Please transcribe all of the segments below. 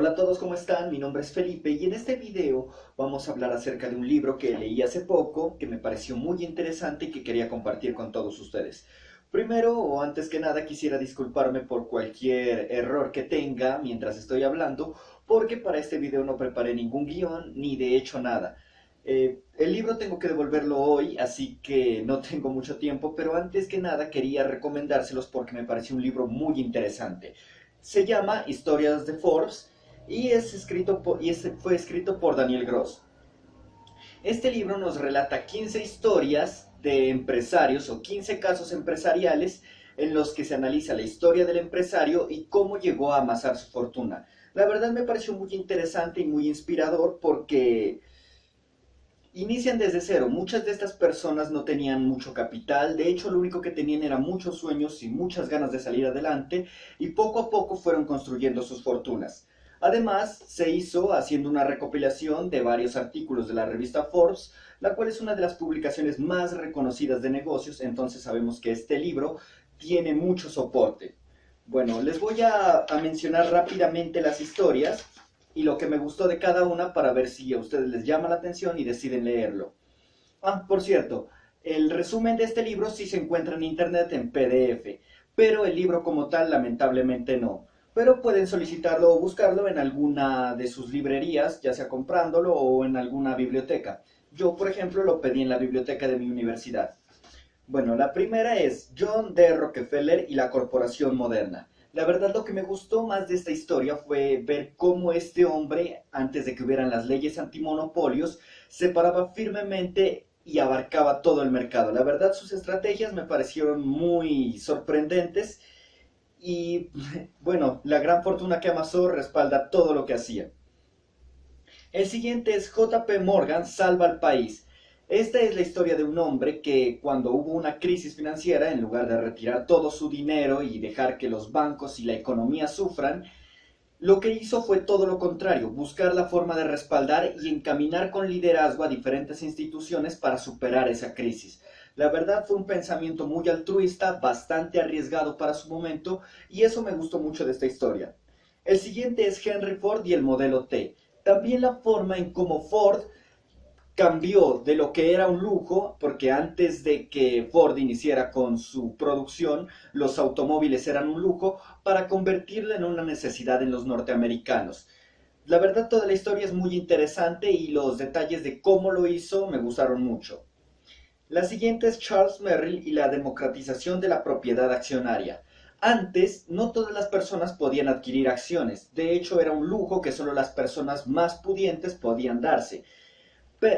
Hola a todos, ¿cómo están? Mi nombre es Felipe y en este video vamos a hablar acerca de un libro que leí hace poco, que me pareció muy interesante y que quería compartir con todos ustedes. Primero, o antes que nada, quisiera disculparme por cualquier error que tenga mientras estoy hablando, porque para este video no preparé ningún guión ni de hecho nada. El libro tengo que devolverlo hoy, así que no tengo mucho tiempo, pero antes que nada quería recomendárselos porque me pareció un libro muy interesante. Se llama Historias de Forbes y fue escrito por Daniel Gross. Este libro nos relata 15 historias de empresarios o 15 casos empresariales en los que se analiza la historia del empresario y cómo llegó a amasar su fortuna. La verdad me pareció muy interesante y muy inspirador porque inician desde cero. Muchas de estas personas no tenían mucho capital, de hecho lo único que tenían eran muchos sueños y muchas ganas de salir adelante y poco a poco fueron construyendo sus fortunas. Además, se hizo haciendo una recopilación de varios artículos de la revista Forbes, la cual es una de las publicaciones más reconocidas de negocios, entonces sabemos que este libro tiene mucho soporte. Bueno, les voy a mencionar rápidamente las historias y lo que me gustó de cada una para ver si a ustedes les llama la atención y deciden leerlo. Ah, por cierto, el resumen de este libro sí se encuentra en internet en PDF, pero el libro como tal lamentablemente no. Pero pueden solicitarlo o buscarlo en alguna de sus librerías, ya sea comprándolo o en alguna biblioteca. Yo, por ejemplo, lo pedí en la biblioteca de mi universidad. Bueno, la primera es John D. Rockefeller y la Corporación Moderna. La verdad lo que me gustó más de esta historia fue ver cómo este hombre, antes de que hubieran las leyes antimonopolios, se paraba firmemente y abarcaba todo el mercado. La verdad sus estrategias me parecieron muy sorprendentes y bueno, la gran fortuna que amasó respalda todo lo que hacía. El siguiente es JP Morgan salva al país. Esta es la historia de un hombre que cuando hubo una crisis financiera, en lugar de retirar todo su dinero y dejar que los bancos y la economía sufran, lo que hizo fue todo lo contrario, buscar la forma de respaldar y encaminar con liderazgo a diferentes instituciones para superar esa crisis. La verdad fue un pensamiento muy altruista, bastante arriesgado para su momento, y eso me gustó mucho de esta historia. El siguiente es Henry Ford y el modelo T. También la forma en cómo Ford cambió de lo que era un lujo, porque antes de que Ford iniciara con su producción, los automóviles eran un lujo, para convertirlo en una necesidad en los norteamericanos. La verdad toda la historia es muy interesante y los detalles de cómo lo hizo me gustaron mucho. La siguiente es Charles Merrill y la democratización de la propiedad accionaria. Antes, no todas las personas podían adquirir acciones. De hecho, era un lujo que solo las personas más pudientes podían darse.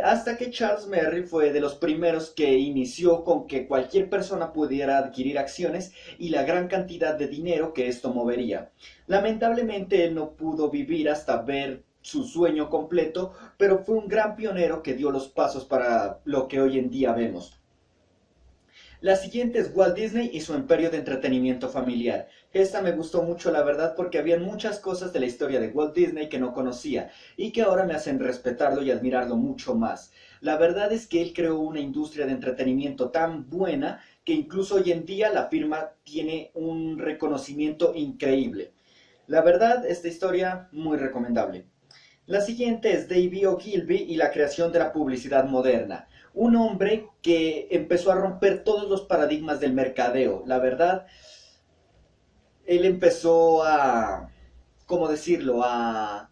Hasta que Charles Merrill fue de los primeros que inició con que cualquier persona pudiera adquirir acciones y la gran cantidad de dinero que esto movería. Lamentablemente él no pudo vivir hasta ver su sueño completo, pero fue un gran pionero que dio los pasos para lo que hoy en día vemos. La siguiente es Walt Disney y su imperio de entretenimiento familiar. Esta me gustó mucho, la verdad, porque había muchas cosas de la historia de Walt Disney que no conocía y que ahora me hacen respetarlo y admirarlo mucho más. La verdad es que él creó una industria de entretenimiento tan buena que incluso hoy en día la firma tiene un reconocimiento increíble. La verdad, esta historia muy recomendable. La siguiente es Davey Ogilvy y la creación de la publicidad moderna. Un hombre que empezó a romper todos los paradigmas del mercadeo. La verdad, él empezó a, ¿cómo decirlo?, a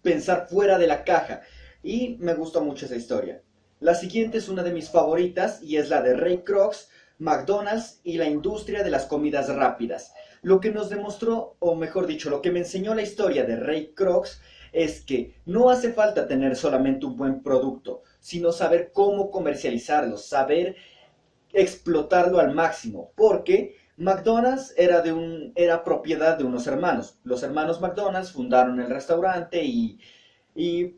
pensar fuera de la caja. Y me gustó mucho esa historia. La siguiente es una de mis favoritas y es la de Ray Kroc, McDonald's y la industria de las comidas rápidas. Lo que nos demostró, o mejor dicho, lo que me enseñó la historia de Ray Kroc es que no hace falta tener solamente un buen producto, sino saber cómo comercializarlo, saber explotarlo al máximo, porque McDonald's era propiedad de unos hermanos. Los hermanos McDonald's fundaron el restaurante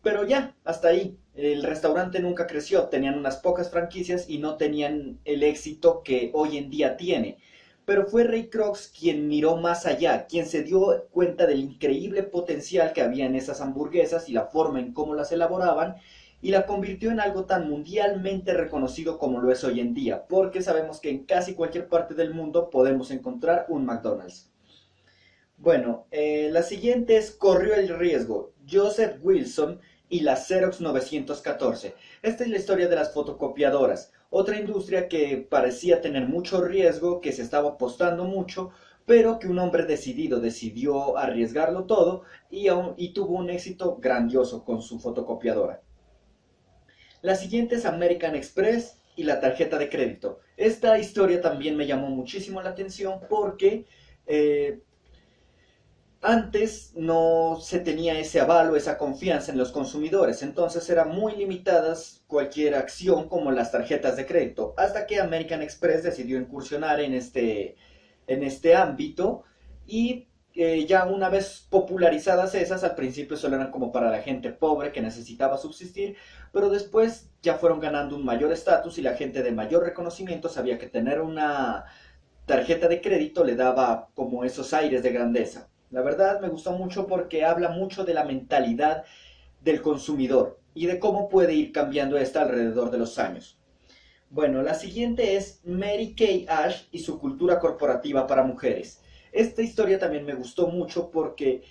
pero ya, hasta ahí. El restaurante nunca creció, tenían unas pocas franquicias y no tenían el éxito que hoy en día tiene. Pero fue Ray Kroc quien miró más allá, quien se dio cuenta del increíble potencial que había en esas hamburguesas y la forma en cómo las elaboraban y la convirtió en algo tan mundialmente reconocido como lo es hoy en día, porque sabemos que en casi cualquier parte del mundo podemos encontrar un McDonald's. Bueno, la siguiente es Corrió el riesgo, Joseph Wilson y la Xerox 914. Esta es la historia de las fotocopiadoras, otra industria que parecía tener mucho riesgo, que se estaba apostando mucho, pero que un hombre decidido decidió arriesgarlo todo y tuvo un éxito grandioso con su fotocopiadora. La siguiente es American Express y la tarjeta de crédito. Esta historia también me llamó muchísimo la atención porque eh, antes no se tenía ese avalo, esa confianza en los consumidores, entonces eran muy limitadas cualquier acción como las tarjetas de crédito, hasta que American Express decidió incursionar en este ámbito y ya una vez popularizadas esas, al principio solo eran como para la gente pobre que necesitaba subsistir, pero después ya fueron ganando un mayor estatus y la gente de mayor reconocimiento sabía que tener una tarjeta de crédito le daba como esos aires de grandeza. La verdad me gustó mucho porque habla mucho de la mentalidad del consumidor y de cómo puede ir cambiando esta alrededor de los años. Bueno, la siguiente es Mary Kay Ash y su cultura corporativa para mujeres. Esta historia también me gustó mucho porque,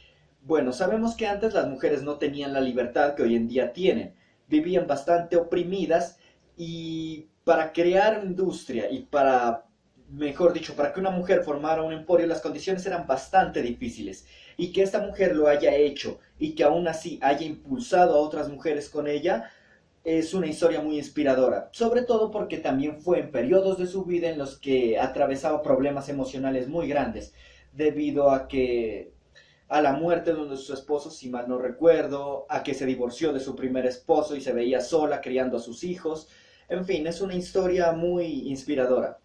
bueno, sabemos que antes las mujeres no tenían la libertad que hoy en día tienen. Vivían bastante oprimidas y para crear industria y para, mejor dicho, para que una mujer formara un emporio, las condiciones eran bastante difíciles. Y que esta mujer lo haya hecho y que aún así haya impulsado a otras mujeres con ella, es una historia muy inspiradora, sobre todo porque también fue en periodos de su vida en los que atravesaba problemas emocionales muy grandes, debido a la muerte de su esposo, si mal no recuerdo, a que se divorció de su primer esposo y se veía sola criando a sus hijos. En fin, es una historia muy inspiradora.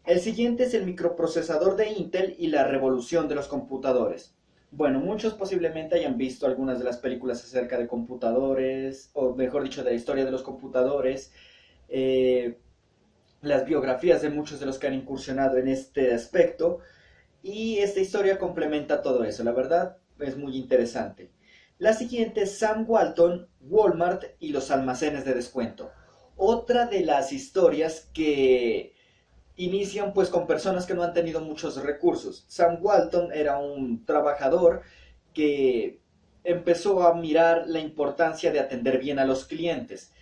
El siguiente es el microprocesador de Intel y la revolución de los computadores. Bueno, muchos posiblemente hayan visto algunas de las películas acerca de computadores, o mejor dicho, de la historia de los computadores, eh, las biografías de muchos de los que han incursionado en este aspecto, y esta historia complementa todo eso. La verdad es muy interesante. La siguiente es Sam Walton, Walmart y los almacenes de descuento. Otra de las historias que inician pues con personas que no han tenido muchos recursos. Sam Walton era un trabajador que empezó a mirar la importancia de atender bien a los clientes.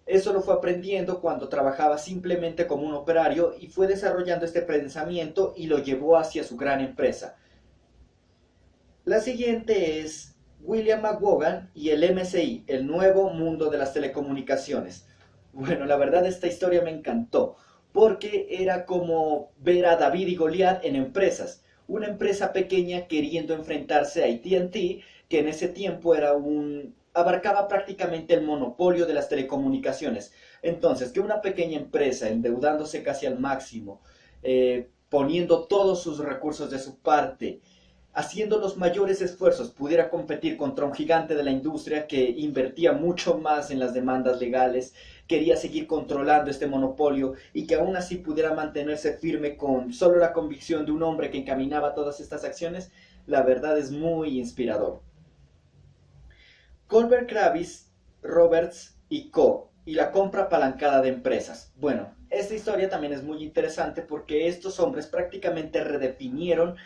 Eso lo fue aprendiendo cuando trabajaba simplemente como un operario y fue desarrollando este pensamiento y lo llevó hacia su gran empresa. La siguiente es William McGowan y el MSI, el nuevo mundo de las telecomunicaciones. Bueno, la verdad esta historia me encantó, porque era como ver a David y Goliat en empresas. Una empresa pequeña queriendo enfrentarse a AT&T, que en ese tiempo abarcaba prácticamente el monopolio de las telecomunicaciones. Entonces, que una pequeña empresa endeudándose casi al máximo, poniendo todos sus recursos de su parte, haciendo los mayores esfuerzos, pudiera competir contra un gigante de la industria que invertía mucho más en las demandas legales, quería seguir controlando este monopolio y que aún así pudiera mantenerse firme con solo la convicción de un hombre que encaminaba todas estas acciones, la verdad es muy inspirador. Colbert Kravis, Roberts y Co. y la compra apalancada de empresas. Bueno, esta historia también es muy interesante porque estos hombres prácticamente redefinieron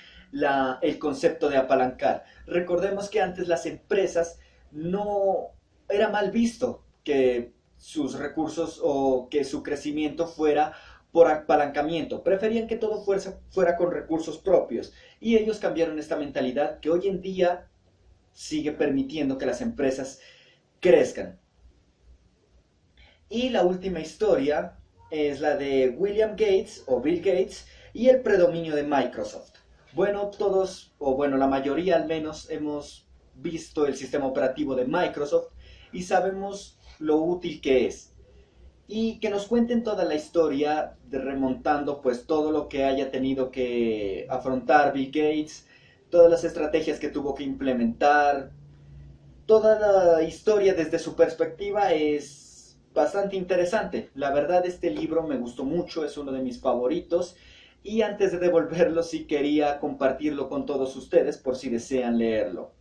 el concepto de apalancar. Recordemos que antes las empresas no era mal visto que sus recursos o que su crecimiento fuera por apalancamiento. Preferían que todo fuera con recursos propios. Y ellos cambiaron esta mentalidad que hoy en día sigue permitiendo que las empresas crezcan. Y la última historia es la de William Gates o Bill Gates y el predominio de Microsoft. Bueno, todos, o bueno, la mayoría al menos, hemos visto el sistema operativo de Microsoft y sabemos lo útil que es. Y que nos cuenten toda la historia de remontando pues todo lo que haya tenido que afrontar Bill Gates, todas las estrategias que tuvo que implementar, toda la historia desde su perspectiva es bastante interesante. La verdad este libro me gustó mucho, es uno de mis favoritos y antes de devolverlo sí quería compartirlo con todos ustedes por si desean leerlo.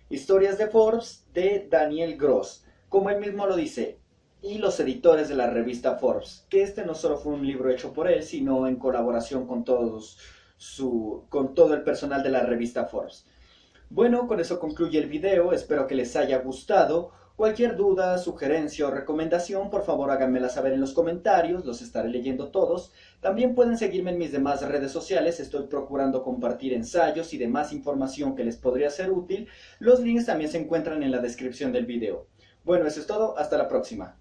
Historias de Forbes de Daniel Gross, como él mismo lo dice, y los editores de la revista Forbes, que este no solo fue un libro hecho por él, sino en colaboración con todos con todo el personal de la revista Forbes. Bueno, con eso concluye el video, espero que les haya gustado. Cualquier duda, sugerencia o recomendación, por favor háganmela saber en los comentarios, los estaré leyendo todos. También pueden seguirme en mis demás redes sociales, estoy procurando compartir ensayos y demás información que les podría ser útil. Los links también se encuentran en la descripción del video. Bueno, eso es todo, hasta la próxima.